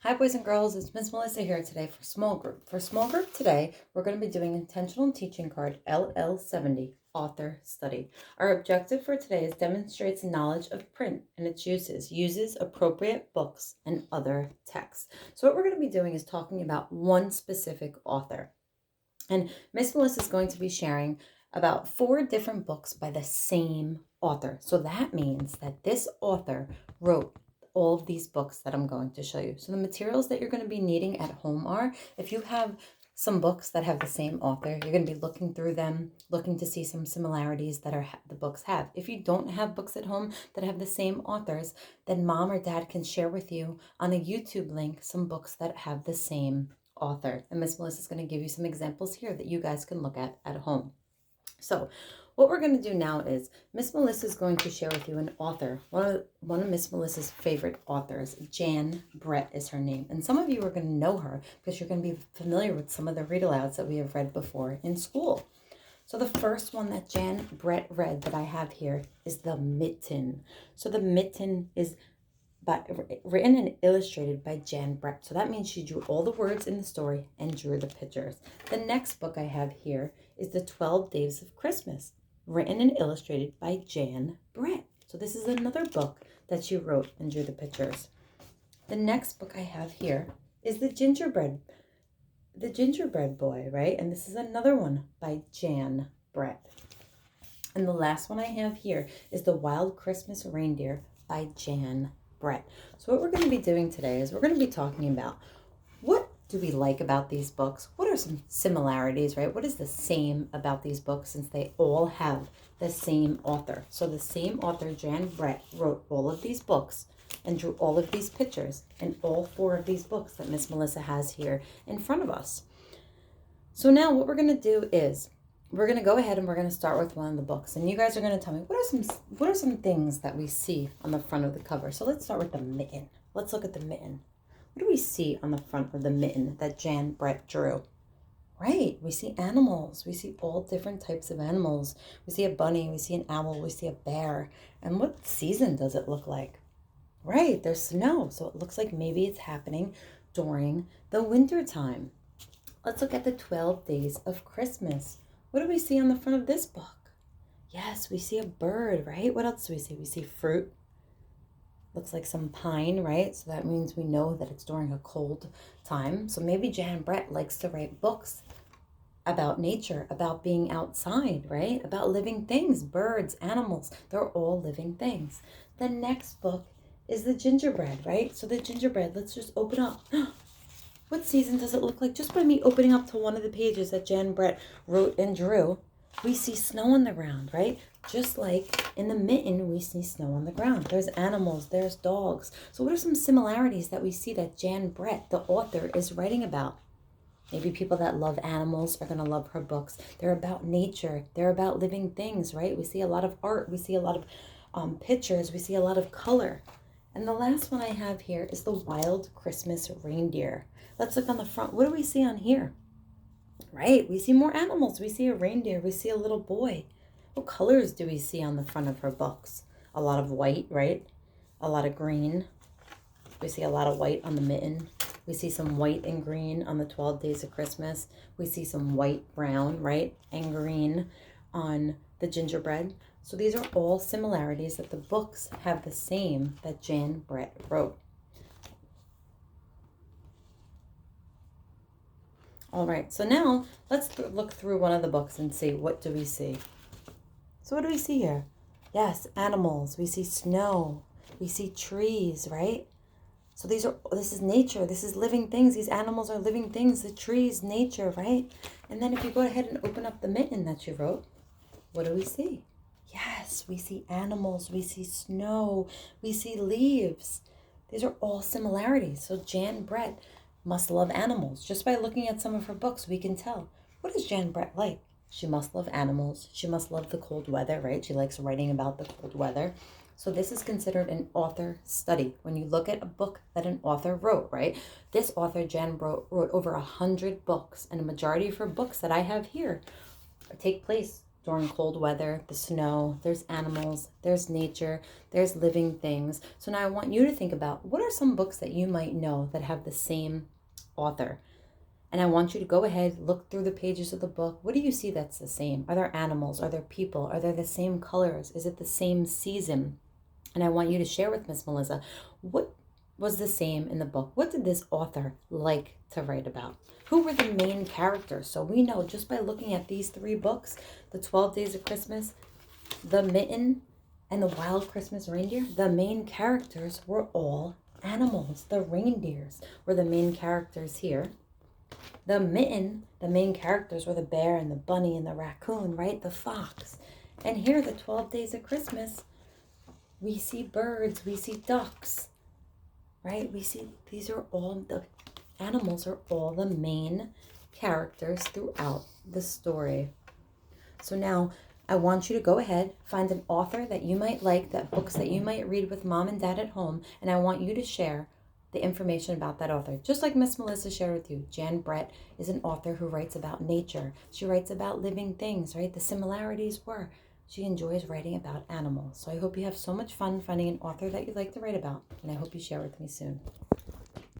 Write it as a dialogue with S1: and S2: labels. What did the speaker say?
S1: Hi boys and girls, it's Miss Melissa here today for small group. For small group today, we're going to be doing Intentional Teaching Card LL70, Author Study. Our objective for today is demonstrates knowledge of print and its uses appropriate books and other texts. So what we're going to be doing is talking about one specific author. And Miss Melissa is going to be sharing about 4 different books by the same author. So that means that this author wrote all of these books that I'm going to show you. So the materials that you're going to be needing at home are, if you have some books that have the same author, you're going to be looking through them, looking to see some similarities that the books have. If you don't have books at home that have the same authors, then mom or dad can share with you on a YouTube link some books that have the same author. And Miss Melissa is going to give you some examples here that you guys can look at home. So what we're going to do now is Miss Melissa is going to share with you an author, one of Miss Melissa's favorite authors. Jan Brett is her name. And some of you are going to know her because you're going to be familiar with some of the read-alouds that we have read before in school. So the first one that Jan Brett read that I have here is The Mitten. So The Mitten is written and illustrated by Jan Brett. So that means she drew all the words in the story and drew the pictures. The next book I have here is The 12 Days of Christmas, written and illustrated by Jan Brett. So this is another book that she wrote and drew the pictures. The next book I have here is The Gingerbread Boy, right? And this is another one by Jan Brett. And the last one I have here is The Wild Christmas Reindeer by Jan Brett. So what we're going to be doing today is we're going to be talking about what do we like about these books? What are some similarities, right? What is the same about these books since they all have the same author? So the same author, Jan Brett, wrote all of these books and drew all of these pictures in all 4 of these books that Miss Melissa has here in front of us. So now what we're going to do is we're going to go ahead and we're going to start with one of the books. And you guys are going to tell me, what are some things that we see on the front of the cover? So let's start with The Mitten. Let's look at The Mitten. What do we see on the front of The Mitten that Jan Brett drew? Right, we see animals. We see all different types of animals. We see a bunny, we see an owl, we see a bear. And what season does it look like? Right, there's snow. So it looks like maybe it's happening during the winter time. Let's look at The 12 Days of Christmas. What do we see on the front of this book? Yes, we see a bird, right? What else do we see? We see fruit. Looks like some pine, right? So that means we know that it's during a cold time. So maybe Jan Brett likes to write books about nature, about being outside, right? About living things, birds, animals. They're all living things. The next book is The Gingerbread, right? So The Gingerbread, let's just open up. What season does it look like? Just by me opening up to one of the pages that Jan Brett wrote and drew, we see snow on the ground, right? Just like in The Mitten, we see snow on the ground. There's animals, there's dogs. So what are some similarities that we see that Jan Brett, the author, is writing about? Maybe people that love animals are going to love her books. They're about nature. They're about living things, right? We see a lot of art. We see a lot of pictures. We see a lot of color. And the last one I have here is The Wild Christmas Reindeer. Let's look on the front. What do we see on here? Right, we see more animals. We see a reindeer. We see a little boy. What colors do we see on the front of her books? A lot of white, right? A lot of green. We see a lot of white on The Mitten. We see some white and green on The 12 Days of Christmas. We see some white, brown, right? And green on The Gingerbread. So these are all similarities that the books have the same that Jan Brett wrote. All right, so now let's look through one of the books and see what do we see. So what do we see here? Yes, animals. We see snow. We see trees, right? So this is nature. This is living things. These animals are living things. The trees, nature, right? And then if you go ahead and open up The Mitten that you wrote, what do we see? Yes, we see animals. We see snow. We see leaves. These are all similarities. So Jan Brett must love animals. Just by looking at some of her books, we can tell. What is Jan Brett like? She must love animals. She must love the cold weather, right? She likes writing about the cold weather. So this is considered an author study. When you look at a book that an author wrote, right? This author, Jan Brett, wrote over 100 books, and a majority of her books that I have here take place during cold weather, the snow, there's animals, there's nature, there's living things. So now I want you to think about what are some books that you might know that have the same author. And I want you to go ahead, look through the pages of the book. What do you see that's the same? Are there animals? Are there people? Are there the same colors? Is it the same season? And I want you to share with Miss Melissa what was the same in the book. What did this author like to write about? Who were the main characters? So we know just by looking at these 3 books, The 12 Days of Christmas, The Mitten, and The Wild Christmas Reindeer, the main characters were all animals. The reindeers were the main characters here. The Mitten, the main characters were the bear and the bunny and the raccoon, right? The fox. And here, the 12 Days of Christmas, we see birds, we see ducks, right? We see these are all, the animals are all the main characters throughout the story. So now I want you to go ahead, find an author that you might like, that books that you might read with mom and dad at home, and I want you to share the information about that author. Just like Miss Melissa shared with you, Jan Brett is an author who writes about nature. She writes about living things, right? The similarities were she enjoys writing about animals. So I hope you have so much fun finding an author that you'd like to write about, and I hope you share with me soon.